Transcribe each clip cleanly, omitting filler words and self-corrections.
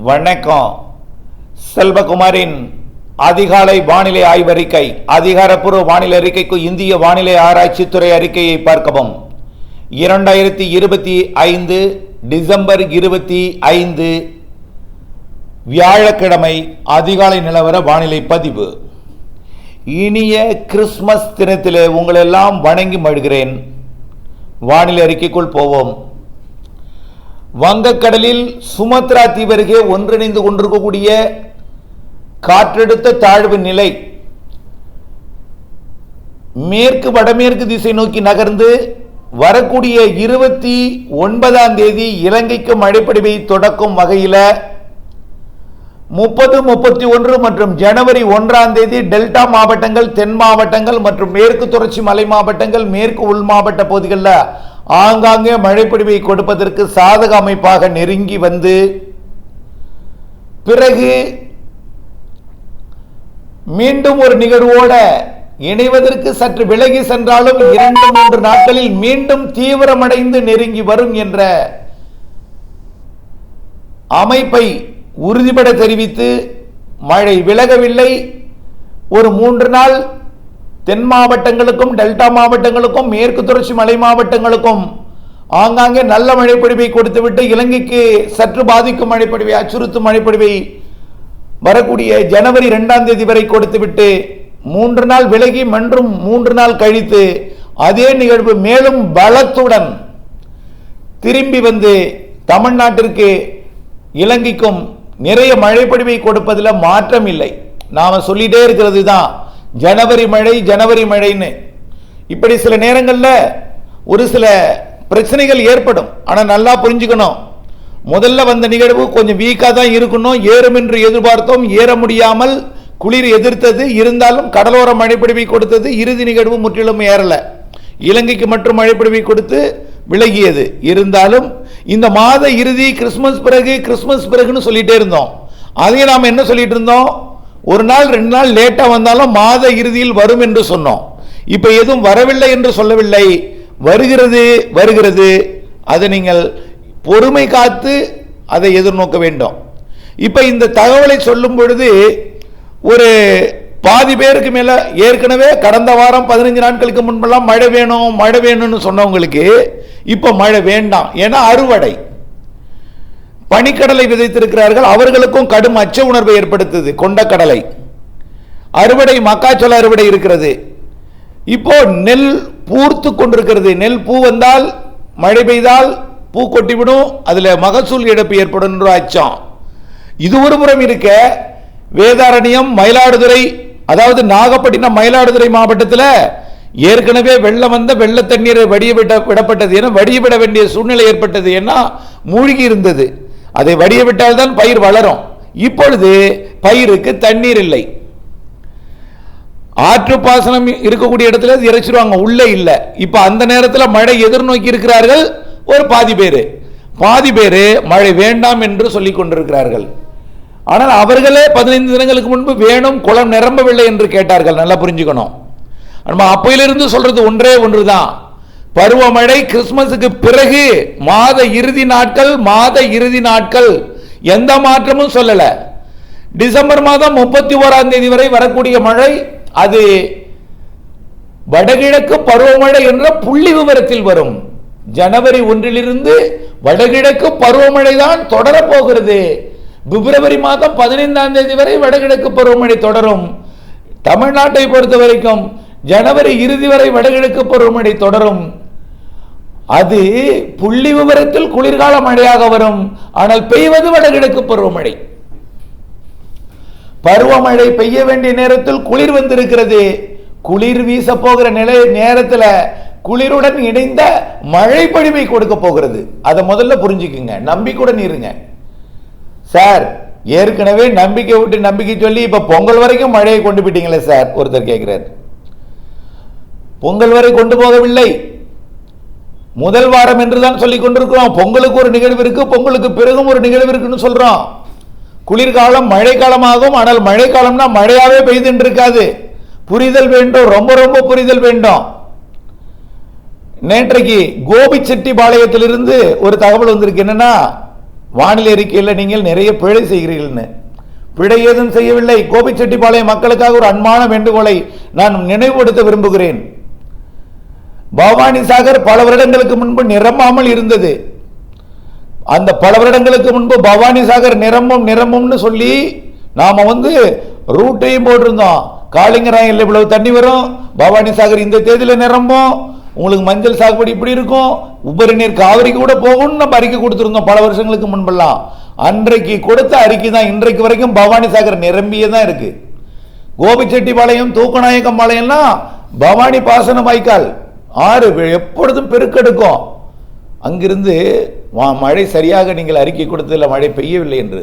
வணக்கம். செல்வகுமாரின் அதிகாலை வானிலை ஆய்வறிக்கை. அதிகாரப்பூர்வ வானிலை அறிக்கைக்கு இந்திய வானிலை ஆராய்ச்சித்துறை அறிக்கையை பார்க்கவும். 2025 டிசம்பர் 25 வியாழக்கிழமை அதிகாலை நிலவர வானிலை பதிவு. இனிய கிறிஸ்துமஸ் தினத்திலே உங்களெல்லாம் வணங்கி மகிழ்கிறேன். வானிலை அறிக்கைக்குள் போவோம். வங்கக்கடலில் சுமத்ரா தீவு அருகே ஒன்றிணைந்து கொண்டிருக்கக்கூடிய காற்றழுத்த தாழ்வு நிலை மேற்கு வடமேற்கு திசை நோக்கி நகர்ந்து வரக்கூடிய 29ஆம் தேதி இலங்கைக்கு மழைப்பொழிவை தொடக்கும் வகையில் 30, 31 மற்றும் ஜனவரி 1ஆம் தேதி டெல்டா மாவட்டங்கள், தென் மாவட்டங்கள் மற்றும் மேற்கு தொடர்ச்சி மலை மாவட்டங்கள், மேற்கு உள் மாவட்ட பகுதிகளில் ஆங்காங்கே மழைப்பொழிவை கொடுப்பதற்கு சாதக அமைப்பாக நெருங்கி வந்து பிறகு மீண்டும் ஒரு நிகழ்வோட இணைவதற்கு சற்று விலகி சென்றாலும் 2-3 நாட்களில் மீண்டும் தீவிரமடைந்து நெருங்கி வரும் என்ற அமைப்பை உறுதிபட தெரிவித்து மழை விலகவில்லை. ஒரு 3 நாள் தென் மாவட்டங்களுக்கும் டெல்டா மாவட்டங்களுக்கும் மேற்கு தொடர்ச்சி மலை மாவட்டங்களுக்கும் ஆங்காங்கே நல்ல மழைப்பொழிவை கொடுத்துவிட்டு இலங்கைக்கு சற்று பாதிக்கும் மழைப்பொழிவை, அச்சுறுத்தும் மழைப்பொழிவை வரக்கூடிய ஜனவரி 2ஆம் தேதி வரை கொடுத்துவிட்டு 3 நாள் விலகி மற்றும் 3 நாள் கழித்து அதே நிகழ்வு மேலும் பலத்துடன் திரும்பி வந்து தமிழ்நாட்டிற்கு இலங்கைக்கும் நிறைய மழைப்பொழிவை கொடுப்பதில் மாற்றம் இல்லை. நாம சொல்லிட்டே இருக்கிறது தான் ஜனவரி மழைன்னு. இப்படி சில நேரங்களில் ஒரு சில பிரச்சனைகள் ஏற்படும். ஆனால் நல்லா புரிஞ்சுக்கணும், முதல்ல வந்த நிகழ்வு கொஞ்சம் வீக்காக தான் இருக்கணும். ஏறும் என்று எதிர்பார்த்தோம், ஏற முடியாமல் குளிர் எதிர்த்தது. இருந்தாலும் கடலோர மழைப்பொழிவை கொடுத்தது. இறுதி நிகழ்வு முற்றிலும் ஏறல, இலங்கைக்கு மட்டும் மழைப்பொழிவை கொடுத்து விலகியது. இருந்தாலும் இந்த மாத இறுதி கிறிஸ்துமஸ் பிறகுன்னு சொல்லிட்டே இருந்தோம். அதையும் நாம் என்ன சொல்லிட்டு இருந்தோம், 1 நாள் 2 நாள் லேட்டா வந்தாலும் மாத இறுதியில் வரும் என்று சொன்னோம். இப்ப எதுவும் வரவில்லை என்று சொல்லவில்லை, வருகிறது. அதை நீங்கள் பொறுமை காத்து அதை எதிர்நோக்க வேண்டும். இப்ப இந்த தகவலை சொல்லும் பொழுது ஒரு பாதி பேருக்கு மேல ஏற்கனவே கடந்த வாரம் 15 நாட்களுக்கு முன்பெல்லாம் மழை வேணும்னு சொன்னவங்களுக்கு இப்ப மழை வேண்டாம். ஏன்னா அறுவடை, பனிக்கடலை விதைத்திருக்கிறார்கள், அவர்களுக்கும் கடும் அச்ச உணர்வை ஏற்படுத்துது. கொண்டக்கடலை அறுவடை, மக்காச்சோள அறுவடை இருக்கிறது. இப்போ நெல் பூர்த்து கொண்டிருக்கிறது. நெல் பூ வந்தால், மழை பெய்தால் பூ கொட்டிவிடும், அதுல மகசூல் இழப்பு ஏற்படும் என்ற அச்சம். இது ஒரு புறம் இருக்க, வேதாரண்யம், மயிலாடுதுறை, அதாவது நாகப்பட்டினம், மயிலாடுதுறை மாவட்டத்தில் ஏற்கனவே வெள்ளம் வந்த வெள்ள தண்ணீரை விடப்பட்டது. ஏன்னா வடியவிட வேண்டிய சூழ்நிலை ஏற்பட்டது. ஏன்னா மூழ்கி இருந்தது. அதை வடிய விட்டால் தான் பயிர் வளரும். இப்பொழுது பயிருக்கு தண்ணீர் இல்லை. ஆற்று பாசனம் இருக்கக்கூடிய இடத்துல இறைச்சிருவாங்க, உள்ளே இல்லை. இப்ப அந்த நேரத்தில் மழை எதிர்நோக்கி இருக்கிறார்கள் ஒரு பாதி பேரு மழை வேண்டாம் என்று சொல்லிக் கொண்டிருக்கிறார்கள். ஆனால் அவர்களே 15 தினங்களுக்கு முன்பு வேணும், குளம் நிரம்பவில்லை என்று கேட்டார்கள். நல்லா புரிஞ்சுக்கணும். நம்ம அப்பையிலிருந்து சொல்றது ஒன்றுதான், பருவமழை கிறிஸ்துமஸுக்கு பிறகு மாத இறுதி நாட்கள் எந்த மாற்றமும் சொல்லல. டிசம்பர் மாதம் 31ஆம் தேதி வரை வரக்கூடிய மழை அது வடகிழக்கு பருவமழை என்ற புள்ளி விவரத்தில் வரும். ஜனவரி 1 வடகிழக்கு பருவமழை தான் தொடரப்போகிறது. பிப்ரவரி மாதம் 15ஆம் தேதி வரை வடகிழக்கு பருவமழை தொடரும். தமிழ்நாட்டை பொறுத்த வரைக்கும் ஜனவரி இறுதி வரை வடகிழக்கு பருவமழை தொடரும். அது புள்ளி விவரத்தில் குளிர்கால மழையாக வரும். ஆனால் பெய்வது வடகிழக்கு பருவமழை. பருவமழை பெய்ய வேண்டிய நேரத்தில் குளிர் வந்திருக்கிறது. குளிர் வீச போகிற நேரத்தில் குளிருடன் இணைந்த மழை பொழிவை கொடுக்க போகிறது. அதை முதல்ல புரிஞ்சுக்குங்க, நம்பிக்கையுடன் இருங்க. சார், ஏற்கனவே நம்பிக்கை சொல்லி இப்ப பொங்கல் வரைக்கும் மழையை கொண்டு போயிட்டீங்களே சார், ஒருத்தர் கேட்கிறார். பொங்கல் வரை கொண்டு போகவில்லை, முதல் வாரம் என்றுதான் சொல்லிக் கொண்டிருக்கிறோம். பொங்கலுக்கு ஒரு நிகழ்வு இருக்கு, பொங்கலுக்கு பிறகும் ஒரு நிகழ்வு இருக்குன்னு சொல்றோம். குளிர்காலம் மழைக்காலமாகும். ஆனால் மழைக்காலம்னா மழையாவே பெய்து இருக்காது. புரிதல் வேண்டும், ரொம்ப புரிதல் வேண்டும். நேற்றைக்கு கோபிச்செட்டிப்பாளையத்திலிருந்து ஒரு தகவல் வந்திருக்கு. என்னன்னா, வானிலை அறிக்கையில் நீங்கள் நிறைய பிழை செய்கிறீர்கள்னு. பிழை ஏதும் செய்யவில்லை. கோபிச்செட்டிப்பாளையம் மக்களுக்காக ஒரு அன்பான வேண்டுகோளை நான் நினைவுபடுத்த விரும்புகிறேன். பவானி சாகர் பல வருடங்களுக்கு முன்பு நிரம்பாமல் இருந்தது. அந்த பல வருடங்களுக்கு முன்பு பவானி சாகர் நிரம்பும்னு சொல்லி நாம ரூட்டையும் போட்டிருந்தோம். காளிங்கராயன் இவ்வளவு தண்ணி வரும், பவானி சாகர் இந்த தேதியில் நிரம்பும், உங்களுக்கு மஞ்சள் சாகுபடி இப்படி இருக்கும், உபரி நீர் காவிரிக்கு கூட போகும்னு நம்ம அறிக்கை கொடுத்திருந்தோம் பல வருஷங்களுக்கு முன்பெல்லாம். அன்றைக்கு கொடுத்த அறிக்கை தான் இன்றைக்கு வரைக்கும் பவானி சாகர் நிரம்பியே தான் இருக்கு. கோபிச்செட்டிப்பாளையம் தூக்கநாயக்கம்பாளையம்லாம் பவானி பாசன வாய்க்கால் ஆறு எப்பொழுதும் பெருக்கெடுக்கும். அங்கிருந்து மழை சரியாக நீங்கள் அறிக்கை கொடுத்ததில் மழை பெய்யவில்லை என்று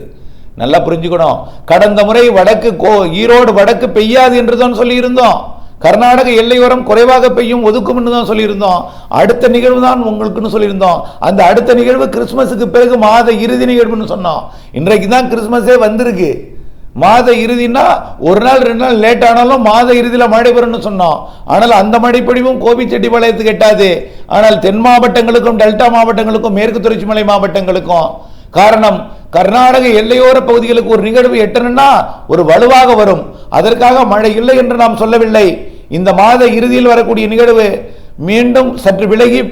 நல்லா புரிஞ்சுக்கணும். கடந்த முறை ஈரோடு வடக்கு பெய்யாது என்று தான் சொல்லியிருந்தோம். கர்நாடக எல்லையோரம் குறைவாக பெய்யும் ஒதுக்கும் என்று தான் சொல்லியிருந்தோம். அடுத்த நிகழ்வு தான் உங்களுக்குன்னு சொல்லியிருந்தோம். அந்த அடுத்த நிகழ்வு கிறிஸ்துமஸுக்கு பிறகு மாத இறுதி நிகழ்வுன்னு சொன்னோம். இன்றைக்கு தான் கிறிஸ்துமஸே வந்திருக்கு. மாத இறுதினா ஒரு நாள் 2 நாள் லேட் ஆனாலும் மாத இறுதியில் மழை பெறும்னு சொன்னோம். ஆனால் அந்த மழைப்பொழிவும் கோபிச்செட்டிப்பாளையத்துக்கு எட்டாது. ஆனால் தென் மாவட்டங்களுக்கும் டெல்டா மாவட்டங்களுக்கும் மேற்கு தொடர்ச்சி மலை மாவட்டங்களுக்கும், காரணம் கர்நாடக எல்லையோர பகுதிகளுக்கு ஒரு நிகழ்வு எட்டணும்னா ஒரு வலுவாக வரும். அதற்காக மழை இல்லை என்று நாம் சொல்லவில்லை. இந்த மாத இறுதியில் வரக்கூடிய நிகழ்வு மீண்டும் சற்று விலகி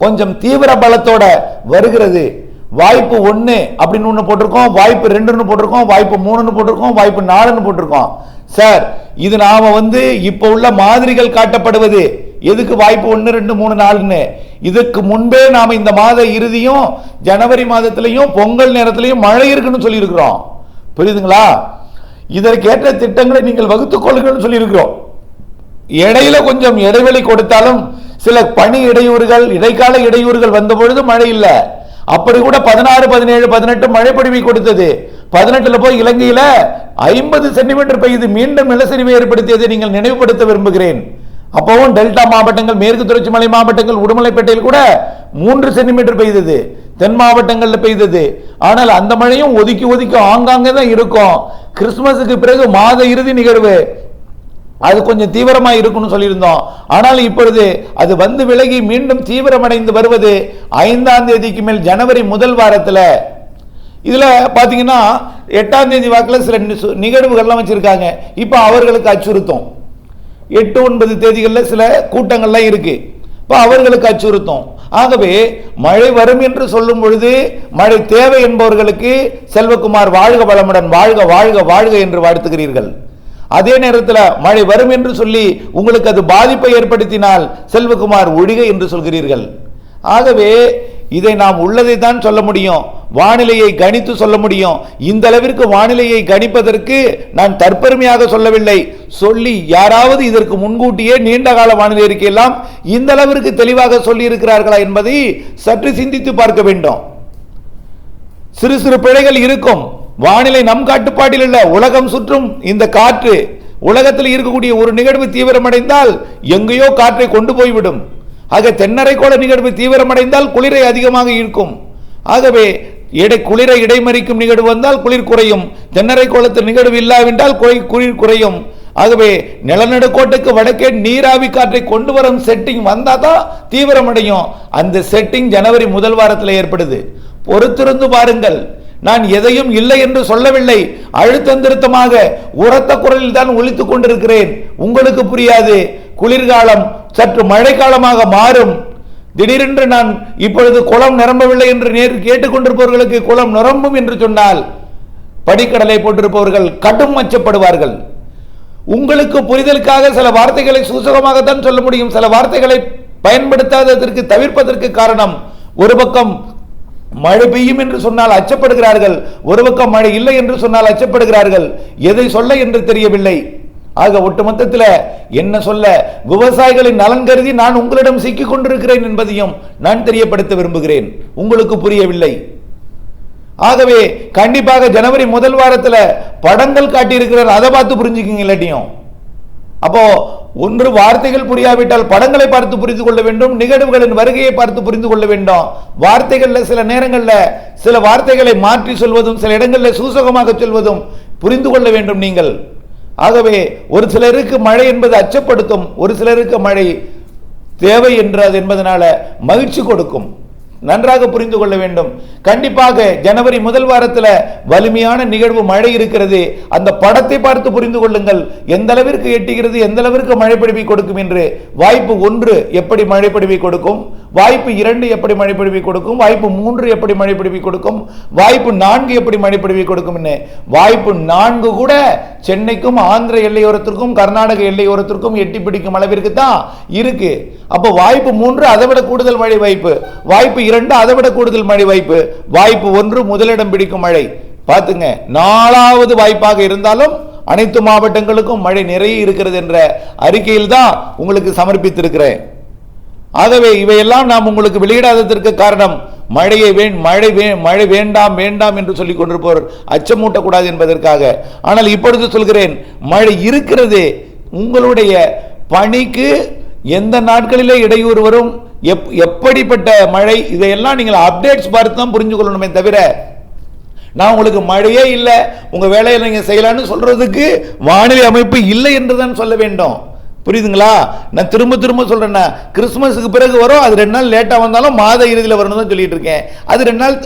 கொஞ்சம் தீவிர பலத்தோட வருகிறது. வாய்ப்பு 1 அப்படின்னு ஒன்று போட்டிருக்கோம், வாய்ப்பு 2ன்னு போட்டிருக்கோம், வாய்ப்பு 3ன்னு போட்டிருக்கோம், வாய்ப்பு 4ன்னு போட்டிருக்கோம். சார், இது நாம இப்ப உள்ள மாதிரிகள் காட்டப்படுவது எதுக்கு வாய்ப்பு 1, 2, 3, 4ன்னு. இதுக்கு முன்பே நாம இந்த மாத இறுதியும் ஜனவரி மாதத்திலையும் பொங்கல் நேரத்திலையும் மழை இருக்குன்னு சொல்லி இருக்கிறோம். புரியுதுங்களா? இதற்கேற்ற திட்டங்களை நீங்கள் வகுத்துக் கொள்ளுங்கன்னு சொல்லி இருக்கிறோம். இடையில கொஞ்சம் இடைவெளி கொடுத்தாலும் சில பணி இடையூறுகள், இடைக்கால இடையூறுகள் வந்த பொழுது மழை இல்லை. அப்படி கூட 16, 17, 18 மழை பொழிவை கொடுத்தது. 18 போய் இலங்கையில 50 சென்டிமீட்டர் பெய்து மீண்டும் நிலச்சரிவை ஏற்படுத்தியதை நீங்கள் நினைவுபடுத்த விரும்புகிறேன். அப்பவும் டெல்டா மாவட்டங்கள், மேற்கு தொடர்ச்சி மலை மாவட்டங்கள், உடுமலைப்பேட்டையில் கூட 3 சென்டிமீட்டர் பெய்தது. தென் மாவட்டங்கள்ல பெய்தது. ஆனால் அந்த மழையும் ஒதுக்கி ஒதுக்கி ஆங்காங்கே தான் இருக்கும். கிறிஸ்துமஸுக்கு பிறகு மாத இறுதி நிகழ்வு அது கொஞ்சம் தீவிரமா இருக்குன்னு சொல்லியிருந்தோம். ஆனால் இப்பொழுது அது விலகி மீண்டும் தீவிரமடைந்து வருவது 5ஆம் தேதிக்கு மேல் ஜனவரி முதல் வாரத்தில். இதுல பாத்தீங்கன்னா 8ஆம் தேதி வாக்கில் சில நிகழ்வுகள்லாம் வச்சிருக்காங்க. இப்ப அவர்களுக்கு அச்சுறுத்தும். 8, 9 தேதிகளில் சில கூட்டங்கள்லாம் இருக்கு. இப்ப அவர்களுக்கு அச்சுறுத்தும். ஆகவே மழை வரும் என்று சொல்லும் பொழுது மழை தேவை என்பவர்களுக்கு செல்வகுமார் வாழ்க வளமுடன், வாழ்க வாழ்க வாழ்க என்று வாழ்த்துகிறீர்கள். அதே நேரத்தில் மழை வரும் என்று சொல்லி உங்களுக்கு அது பாதிப்பை ஏற்படுத்தினால் செல்வகுமார் ஒழிக என்று சொல்கிறீர்கள். ஆகவே இதை நாம் உள்ளதை தான் சொல்ல முடியும், வானிலையை கணித்து சொல்ல முடியும். இந்த அளவிற்கு வானிலையை கணிப்பதற்கு நான் தற்பெருமையாக சொல்லவில்லை. சொல்லி யாராவது இதற்கு முன்கூட்டியே நீண்ட கால வானிலை அறிக்கையெல்லாம் இந்த அளவிற்கு தெளிவாக சொல்லி இருக்கிறார்களா என்பதை சற்று சிந்தித்து பார்க்க வேண்டும். சிறு சிறு பிழைகள் இருக்கும். வானிலை நம் கட்டுப்பாட்டில் இல்ல, உலகம் சுற்றும் இந்த காற்று. உலகத்தில் இருக்கக்கூடிய ஒரு நிகழ்வு தீவிரமடைந்தால் எங்கேயோ காற்றை கொண்டு போய்விடும். ஆக தென்னரைக்கோள நிகழ்வு தீவிரமடைந்தால் குளிரை அதிகமாக இருக்கும். ஆகவே குளிரை இடைமறிக்கும் நிகழ்வு வந்தால் குளிர் குறையும். தென்னரைக்கோளத்தில் நிகழ்வு இல்லாவிட்டால் குளிர் குறையும். ஆகவே நிலநடுக்கோட்டுக்கு வடக்கே நீராவி காற்றை கொண்டு வரும் செட்டிங் வந்தா தான் தீவிரமடையும். அந்த செட்டிங் ஜனவரி முதல் வாரத்தில் ஏற்படுது. பொறுத்திருந்து பாருங்கள். நான் எதையும் இல்லை என்று சொல்லவில்லை. அழுத்தம் திருத்தமாக உரத்த குரலில் தான் ஒலித்துக் கொண்டிருக்கிறேன். உங்களுக்கு புரியாது. குளிர்காலம் சற்று மழைக்காலமாக மாறும். திடீரென்று நான் இப்பொழுது குளம் நிரம்பவில்லை என்று கேட்டுக்கொண்டிருப்பவர்களுக்கு குளம் நிரம்பும் என்று சொன்னால் படிக்கடலை போட்டிருப்பவர்கள் கடும் அச்சப்படுவார்கள். உங்களுக்கு புரிதலுக்காக சில வார்த்தைகளை சூசகமாகத்தான் சொல்ல முடியும். சில வார்த்தைகளை பயன்படுத்தாததற்கு தவிர்ப்பதற்கு காரணம், ஒரு பக்கம் மழை பெய்யும் என்று சொன்னால் அச்சப்படுகிறார்கள், ஒரு பக்கம் மழை இல்லை என்று சொன்னால் அச்சப்படுகிறார்கள். எதை சொல்ல என்று தெரியவில்லை. ஆக ஒட்டுமொத்தத்தில் என்ன சொல்ல, விவசாயிகளின் நலன் கருதி நான் உங்களிடம் சிக்கிக் கொண்டிருக்கிறேன் என்பதையும் நான் தெரியப்படுத்த விரும்புகிறேன். உங்களுக்கு புரியவில்லை. ஆகவே கண்டிப்பாக ஜனவரி முதல் வாரத்தில் படங்கள் காட்டியிருக்கிறார், அதை பார்த்து புரிஞ்சுக்கிங்க. இல்லாட்டியும் அப்போ ஒன்று வார்த்தைகள் புரியாவிட்டால் படங்களை பார்த்து புரிந்து கொள்ள வேண்டும், நிகழ்வுகளின் வருகையை பார்த்து புரிந்து கொள்ள வேண்டும். வார்த்தைகள்ல சில நேரங்களில் சில வார்த்தைகளை மாற்றி சொல்வதும் சில இடங்களில் சூசகமாக சொல்வதும் புரிந்து கொள்ள வேண்டும் நீங்கள். ஆகவே ஒரு சிலருக்கு மழை என்பது அச்சப்படுத்தும், ஒரு சிலருக்கு மழை தேவை என்பதனால மகிழ்ச்சி கொடுக்கும். நன்றாக புரிந்து கொள்ள வேண்டும். கண்டிப்பாக ஜனவரி முதல் வாரத்தில் வலிமையான நிகழ்வு மழை இருக்கிறது. அந்த படத்தை பார்த்து புரிந்து கொள்ளுங்கள் எந்த அளவிற்கு எட்டுகிறது, எந்த அளவிற்கு மழைப்பொழிவை கொடுக்கும் என்று. வாய்ப்பு 1 எப்படி மழைப்பொழிவை கொடுக்கும், வாய்ப்பு 2 எப்படி மழைப்பொழிவை கொடுக்கும், வாய்ப்பு 3 எப்படி மழைப்பொழிவை கொடுக்கும், வாய்ப்பு 4 எப்படி மழைப்பொழிவை கொடுக்கும். வாய்ப்பு 4 கூட சென்னைக்கும் ஆந்திர எல்லையோரத்திற்கும் கர்நாடக எல்லையோரத்திற்கும் எட்டி பிடிக்கும் அளவிற்கு தான் இருக்கு. அப்போ வாய்ப்பு 3 அதை விட கூடுதல் மழை வாய்ப்பு, வாய்ப்பு 2 அதை விட கூடுதல் மழை வாய்ப்பு, வாய்ப்பு 1 முதலிடம் பிடிக்கும் மழை. பார்த்துங்க, 4வது வாய்ப்பாக இருந்தாலும் அனைத்து மாவட்டங்களுக்கும் மழை நிறைய இருக்கிறது என்ற அறிக்கையில் தான் உங்களுக்கு சமர்ப்பித்திருக்கிறேன். ஆகவே இவையெல்லாம் நாம் உங்களுக்கு வெளியிடாததற்கு காரணம் மழை வேண்டாம் வேண்டாம் என்று சொல்லிக் கொண்டிருப்போர் அச்சமூட்டக்கூடாது என்பதற்காக. ஆனால் இப்பொழுது சொல்கிறேன், மழை இருக்கிறது. உங்களுடைய பணிக்கு எந்த நாட்களிலே இடையூறு வரும், எப்படிப்பட்ட மழை, இதையெல்லாம் நீங்கள் அப்டேட்ஸ் பார்த்து தான் புரிஞ்சு கொள்ளணுமே தவிர நான் உங்களுக்கு மழையே இல்லை உங்க வேலையை நீங்க செய்யலான்னு சொல்றதுக்கு வானிலை அமைப்பு இல்லை என்றுதான் சொல்ல வேண்டும். புரியுதுங்களா? நான் திரும்ப திரும்ப சொல்றேன், கிறிஸ்துமஸுக்கு பிறகு வரும், அது 2 நாள் லேட்டா வந்தாலும் மாத இறுதியில் வரணும் தான் சொல்லிட்டு இருக்கேன். அது 2 நாள்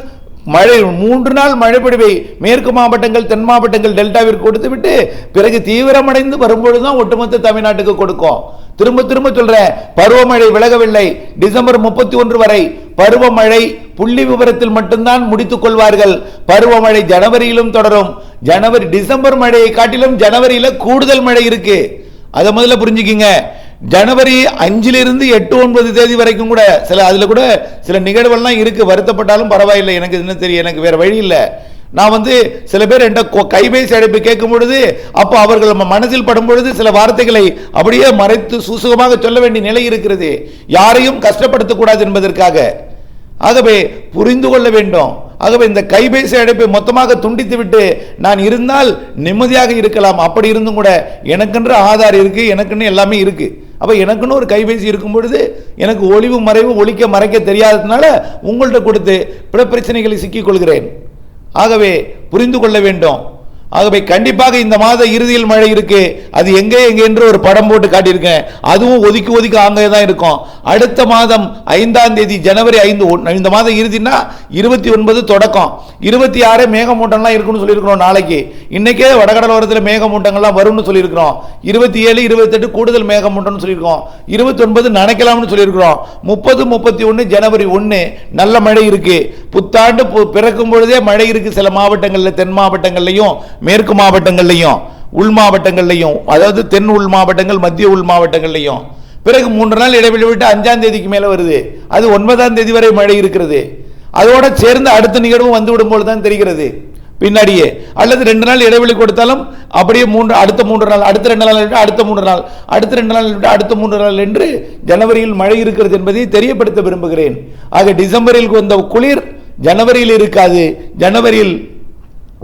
மழை, 3 நாள் மழைப்பொழிவை மேற்கு மாவட்டங்கள் தென் மாவட்டங்கள் டெல்டாவிற்கு கொடுத்து விட்டு பிறகு தீவிரமடைந்து வரும்பொழுதுதான் ஒட்டுமொத்த தமிழ்நாட்டுக்கு கொடுக்கும். திரும்ப திரும்ப சொல்றேன், பருவமழை விலகவில்லை. டிசம்பர் 31 வரை பருவமழை புள்ளி விவரத்தில் மட்டும்தான் முடித்துக் கொள்வார்கள். பருவமழை ஜனவரியிலும் தொடரும். டிசம்பர் மழையை காட்டிலும் ஜனவரியில கூடுதல் மழை இருக்கு. அதை முதல்ல புரிஞ்சுக்கிங்க. ஜனவரி 5 8 9 தேதி வரைக்கும் கூட அதுல கூட சில நிகழ்வுகள்லாம் இருக்கு. வருத்தப்பட்டாலும் பரவாயில்லை, எனக்கு என்ன தெரியும், எனக்கு வேற வழி இல்லை. நான் சில பேர் என்ற கைபேசி அழைப்பு கேட்கும் பொழுது அப்போ அவர்கள் மனதில் படும் பொழுது சில வார்த்தைகளை அப்படியே மறைத்து சூசகமாக சொல்ல வேண்டிய நிலை இருக்கிறது, யாரையும் கஷ்டப்படுத்தக்கூடாது என்பதற்காக. ஆகவே புரிந்து கொள்ள வேண்டும். ஆகவே இந்த கைபேசி அழைப்பை மொத்தமாக துண்டித்து விட்டு நான் இருந்தால் நிம்மதியாக இருக்கலாம். அப்படி இருந்தும் கூட எனக்கென்று ஆதார் இருக்கு, எனக்குன்னு எல்லாமே இருக்கு. அப்ப எனக்குன்னு ஒரு கைபேசி இருக்கும் பொழுது எனக்கு ஒளிவு மறைவு ஒழிக்க மறைக்க தெரியாததுனால உங்கள்கிட்ட கொடுத்து பிற பிரச்சனைகளை சிக்கிக் கொள்கிறேன். ஆகவே புரிந்து கொள்ள வேண்டும். ஆகவே கண்டிப்பாக இந்த மாத இறுதியில் மழை இருக்கு. அது எங்கே என்று ஒரு படம் போட்டு காட்டியிருக்கேன். அதுவும் ஒதுக்கி ஒதுக்கி அங்கே தான் இருக்கும். அடுத்த மாதம் 5ஆம் தேதி ஜனவரி 5, இந்த மாதம் இறுதினா 29 தொடக்கம், 26 மேகமூட்டம்லாம் இருக்குன்னு சொல்லியிருக்கிறோம். நாளைக்கு இன்னைக்கே வடகடலோரத்தில் மேகமூட்டங்கள்லாம் வரும்னு சொல்லியிருக்கிறோம். 27 28 கூடுதல் மேகமூட்டம்னு சொல்லியிருக்கோம். 29 நினைக்கலாம்னு சொல்லியிருக்கிறோம். 30 31 ஜனவரி 1 நல்ல மழை இருக்கு. புத்தாண்டு பிறக்கும் பொழுதே மழை இருக்கு. சில மாவட்டங்களில் தென் மாவட்டங்கள்லையும் மேற்கு மாவட்டங்கள்லையும் உள் மாவட்டங்கள்லையும், அதாவது தென் உள் மாவட்டங்கள் மத்திய உள் மாவட்டங்கள்லையும். பிறகு 3 நாள் இடைவெளி விட்டு 5ஆம் தேதிக்கு மேல வருது. அது 9ஆம் தேதி வரை மழை இருக்கிறது. அதோட சேர்ந்து அடுத்த நிகழ்வு வந்து விடும்போது தான் தெரிகிறது பின்னாடியே. அல்லது 2 நாள் இடைவெளி கொடுத்தாலும் அப்படியே அடுத்த 3 நாள், அடுத்த 2 நாள் விட்டு அடுத்த 3 நாள், அடுத்த 2 நாள் விட்டு அடுத்த 3 நாள் என்று ஜனவரியில் மழை இருக்கிறது என்பதை தெரியப்படுத்த விரும்புகிறேன். ஆக டிசம்பரில் வந்த குளிர் ஜனவரியில் இருக்காது. ஜனவரியில்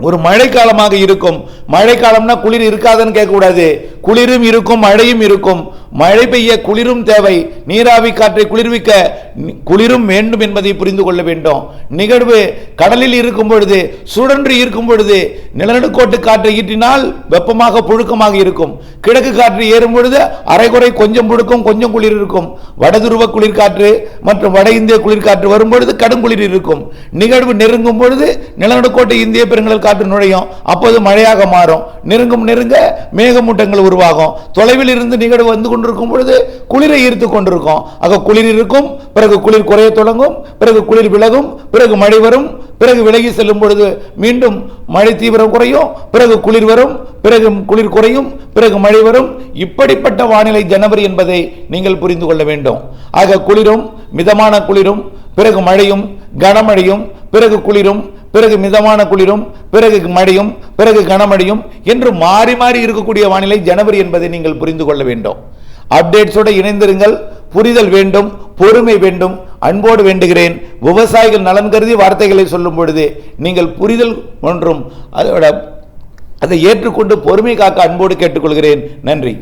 ஒரு மழைக்காலமாக இருக்கும். மழைக்காலம்னா குளிர் இருக்காதுன்னு கேட்கக்கூடாது. குளிரும் இருக்கும், மழையும் இருக்கும். மழை பெய்ய குளிரும் தேவை. நீராவி காற்றை குளிர்விக்க குளிரும் வேண்டும் என்பதை புரிந்து கொள்ள வேண்டும். நிகழ்வு கடலில் இருக்கும் பொழுது, சுழன்று இருக்கும் பொழுது நிலநடுக்கோட்டு காற்றை ஈட்டினால் வெப்பமாக புழுக்கமாக இருக்கும். கிழக்கு காற்று ஏறும் பொழுது அரைகுறை கொஞ்சம் புழுக்கம் கொஞ்சம் குளிர் இருக்கும். வடதுருவ குளிர்காற்று மற்றும் வட இந்திய குளிர்காற்று வரும் பொழுது கடும் குளிர் இருக்கும். நிகழ்வு நெருங்கும் பொழுது நிலநடுக்கோட்டை இந்திய பெருங்கடல் காற்று நுழையும். அப்போது மழையாக மாறும். நெருங்க மேகமூட்டங்கள் உருவாகும். தொலைவில் இருந்து நிகழ்வு வந்து கொண்டிருக்கும் பொழுது குளிரை ஈர்த்து கொண்டிருக்கும். ஆக குளிர் இருக்கும், பிறகு குளிர் குறைய தொடங்கும், பிறகு குளிர் விலகும், பிறகு மழை வரும், பிறகு விலகி செல்லும் பொழுது மீண்டும் மழை தீவிரம் குறையும், பிறகு குளிர் வரும், பிறகு குளிர் குறையும், பிறகு மழை வரும். இப்படிப்பட்ட வானிலை ஜனவரி என்பதை நீங்கள் புரிந்து கொள்ள வேண்டும். ஆக குளிரும் மிதமான குளிரும், பிறகு மழையும் கனமழையும், பிறகு குளிரும், பிறகு மிதமான குளிரும், பிறகு மழையும், பிறகு கனமழையும் என்று மாறி மாறி இருக்கக்கூடிய வானிலை ஜனவரி என்பதை நீங்கள் புரிந்து கொள்ள வேண்டும். அப்டேட்ஸோடு இணைந்திருங்கள். புரிதல் வேண்டும், பொறுமை வேண்டும். அன்போடு வேண்டுகிறேன். விவசாயிகள் நலன் கருதி வார்த்தைகளை சொல்லும் பொழுது நீங்கள் புரிதல் ஒன்றும் அதை ஏற்றுக்கொண்டு பொறுமை காக்க அன்போடு கேட்டுக்கொள்கிறேன். நன்றி.